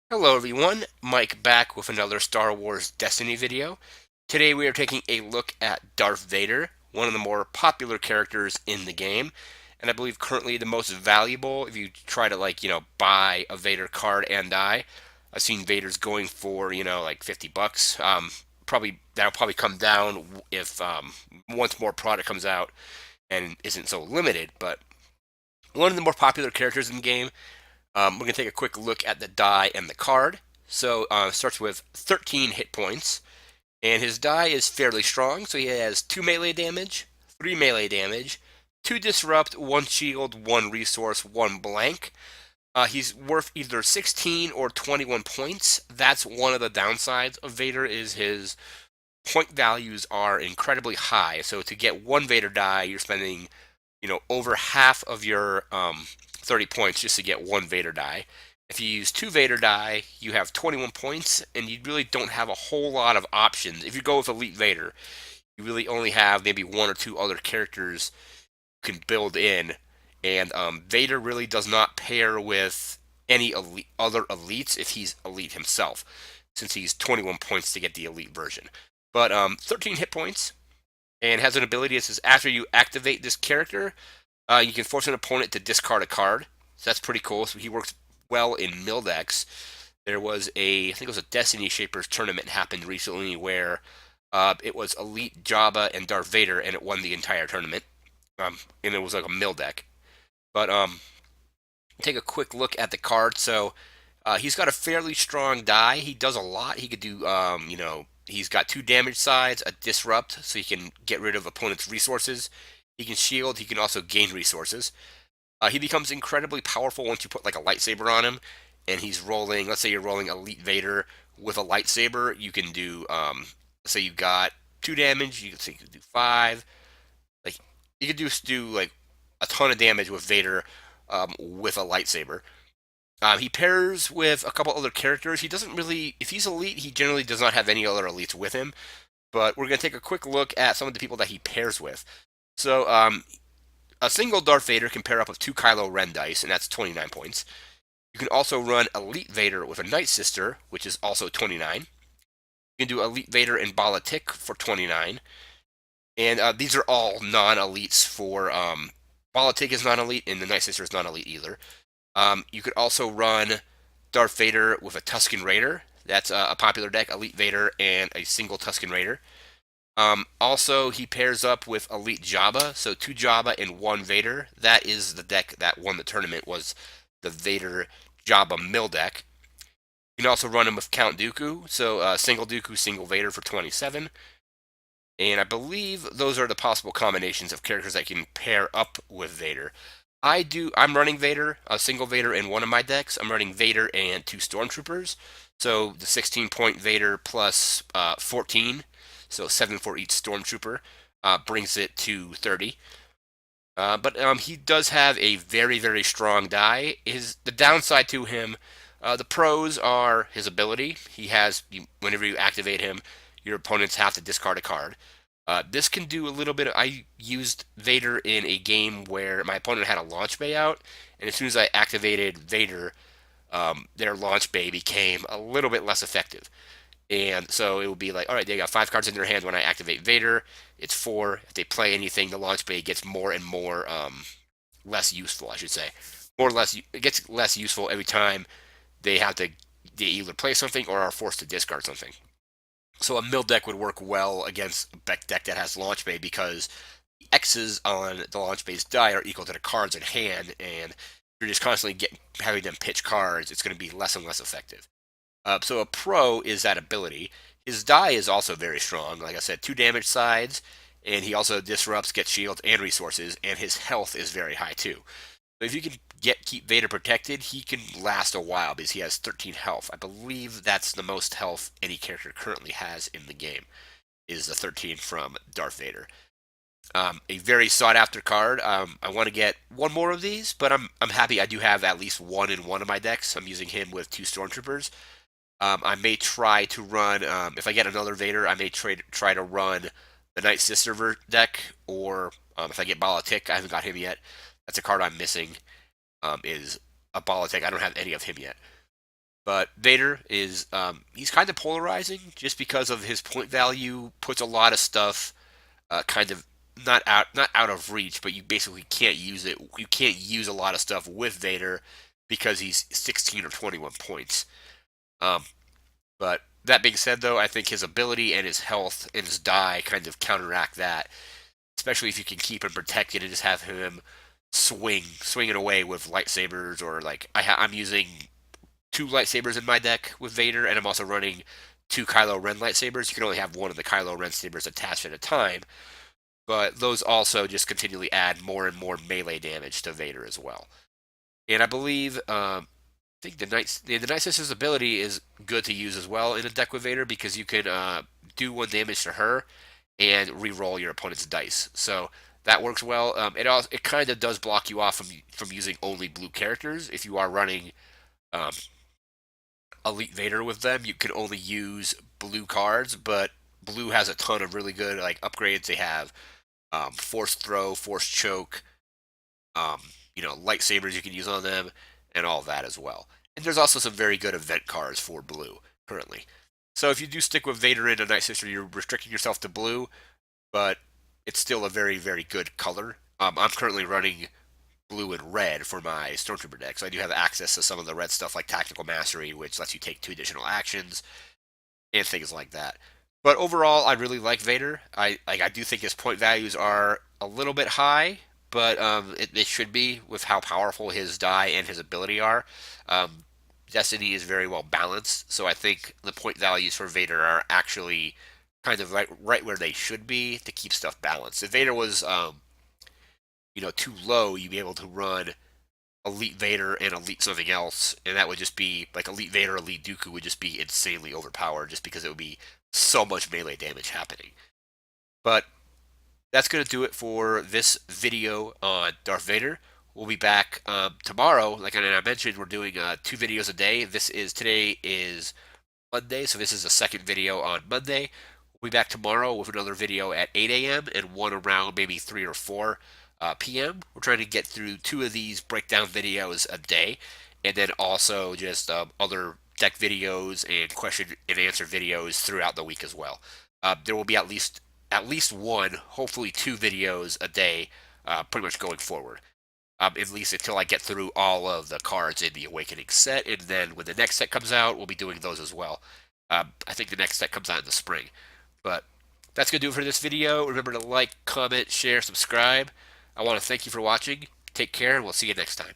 Hello everyone, Mike back with another Star Wars Destiny video. Today we are taking a look at Darth Vader, one of the more popular characters in the game, and I believe currently the most valuable if you try to buy a Vader card and die. I've seen Vader's going for, like 50 bucks. Probably that'll probably come down if once more product comes out and isn't so limited, but one of the more popular characters in the game. We're going to take a quick look at the die and the card. So it starts with 13 hit points, and his die is fairly strong. So he has 2 melee damage, 3 melee damage, 2 disrupt, 1 shield, 1 resource, 1 blank. He's worth either 16 or 21 points. That's one of the downsides of Vader is his point values are incredibly high. So to get one Vader die, you're spending over half of your 30 points just to get one Vader die. If you use two Vader die, you have 21 points, and you really don't have a whole lot of options. If you go with Elite Vader, you really only have maybe one or two other characters you can build in, and Vader really does not pair with any other elites if he's elite himself, since he's 21 points to get the elite version. But 13 hit points, and has an ability that says after you activate this character, you can force an opponent to discard a card. So that's pretty cool. So he works well in mill decks. There was I think it was a Destiny Shapers tournament happened recently where it was Elite Jabba and Darth Vader, and it won the entire tournament. And it was like a mill deck. But take a quick look at the card. So he's got a fairly strong die. He does a lot. He could do, he's got 2 damage sides, a disrupt, so he can get rid of opponents' resources. He can shield. He can also gain resources. He becomes incredibly powerful once you put like a lightsaber on him, and he's rolling. Let's say you're rolling Elite Vader with a lightsaber. You can do, let's say you got 2 damage. You can do 5. Like you could do like a ton of damage with Vader with a lightsaber. He pairs with a couple other characters. He doesn't really, if he's elite, he generally does not have any other elites with him. But we're going to take a quick look at some of the people that he pairs with. So, a single Darth Vader can pair up with 2 Kylo Ren dice, and that's 29 points. You can also run Elite Vader with a Night Sister, which is also 29. You can do Elite Vader and Balatik for 29. And these are all non-elites for, Balatik is non-elite, and the Night Sister is non-elite either. You could also run Darth Vader with a Tusken Raider. That's a popular deck, Elite Vader and a single Tusken Raider. Also, he pairs up with Elite Jabba, so 2 Jabba and 1 Vader. That is the deck that won the tournament, was the Vader Jabba mill deck. You can also run him with Count Dooku, so single Dooku, single Vader for 27. And I believe those are the possible combinations of characters that can pair up with Vader. I'm running Vader, a single Vader in one of my decks. I'm running Vader and 2 Stormtroopers. So the 16-point Vader plus 14, so 7 for each Stormtrooper, brings it to 30. But he does have a very, very strong die. The downside to him, the pros are his ability. Whenever you activate him, your opponents have to discard a card. This can do a little bit. I used Vader in a game where my opponent had a launch bay out, and as soon as I activated Vader, their launch bay became a little bit less effective. And so it would be like, all right, they got 5 cards in their hand when I activate Vader. It's 4. If they play anything, the launch bay gets more and more less useful, I should say. More or less, it gets less useful every time they either play something or are forced to discard something. So a mill deck would work well against a deck that has launch bay because the X's on the launch bay's die are equal to the cards in hand, and you're just constantly having them pitch cards. It's going to be less and less effective. So a pro is that ability. His die is also very strong. Like I said, 2 damage sides, and he also disrupts, gets shields and resources, and his health is very high too. So if you can keep Vader protected, he can last a while because he has 13 health. I believe that's the most health any character currently has in the game, is the 13 from Darth Vader. A very sought after card. I want to get one more of these, but I'm happy I do have at least one in one of my decks. I'm using him with 2 Stormtroopers. I may try to run, if I get another Vader, I may try to run the Night Sister deck, or if I get Balatik, I haven't got him yet. That's a card I'm missing, is a Balatik. I don't have any of him yet. But Vader is he's kind of polarizing just because of his point value puts a lot of stuff kind of not out of reach, but you basically can't use it. You can't use a lot of stuff with Vader because he's 16 or 21 points. Um, but that being said, though, I think his ability and his health and his die kind of counteract that, especially if you can keep him protected and just have him swinging away with lightsabers, or like I'm using two lightsabers in my deck with Vader, and I'm also running two Kylo Ren lightsabers. You can only have one of the Kylo Ren sabers attached at a time, but those also just continually add more and more melee damage to Vader as well. And I believe, I think the Night Sister's ability is good to use as well in a deck with Vader because you can do one damage to her and re-roll your opponent's dice. So that works well. It kind of does block you off from using only blue characters. If you are running um, Elite Vader with them, you can only use blue cards, but blue has a ton of really good like upgrades. They have force throw, force choke, um, lightsabers you can use on them, and all of that as well. And there's also some very good event cards for blue currently. So if you do stick with Vader and a Night Sister, you're restricting yourself to blue, but it's still a very, very good color. I'm currently running blue and red for my Stormtrooper deck, so I do have access to some of the red stuff like Tactical Mastery, which lets you take 2 additional actions and things like that. But overall, I really like Vader. I do think his point values are a little bit high, but they should be with how powerful his die and his ability are. Um, Destiny is very well balanced, so I think the point values for Vader are actually kind of right where they should be to keep stuff balanced. If Vader was too low, you'd be able to run Elite Vader and Elite something else, and that would just be like Elite Vader, Elite Dooku would just be insanely overpowered just because it would be so much melee damage happening. But that's going to do it for this video on Darth Vader. We'll be back tomorrow. Like I mentioned, we're doing 2 videos a day. Today is Monday, so this is the second video on Monday. We'll be back tomorrow with another video at 8 a.m. and one around maybe 3 or 4 p.m. We're trying to get through 2 of these breakdown videos a day, and then also just other deck videos and question and answer videos throughout the week as well. There will be at least one, hopefully 2 videos a day, pretty much going forward. At least until I get through all of the cards in the Awakening set, and then when the next set comes out, we'll be doing those as well. I think the next set comes out in the spring. But that's going to do it for this video. Remember to like, comment, share, subscribe. I want to thank you for watching. Take care, and we'll see you next time.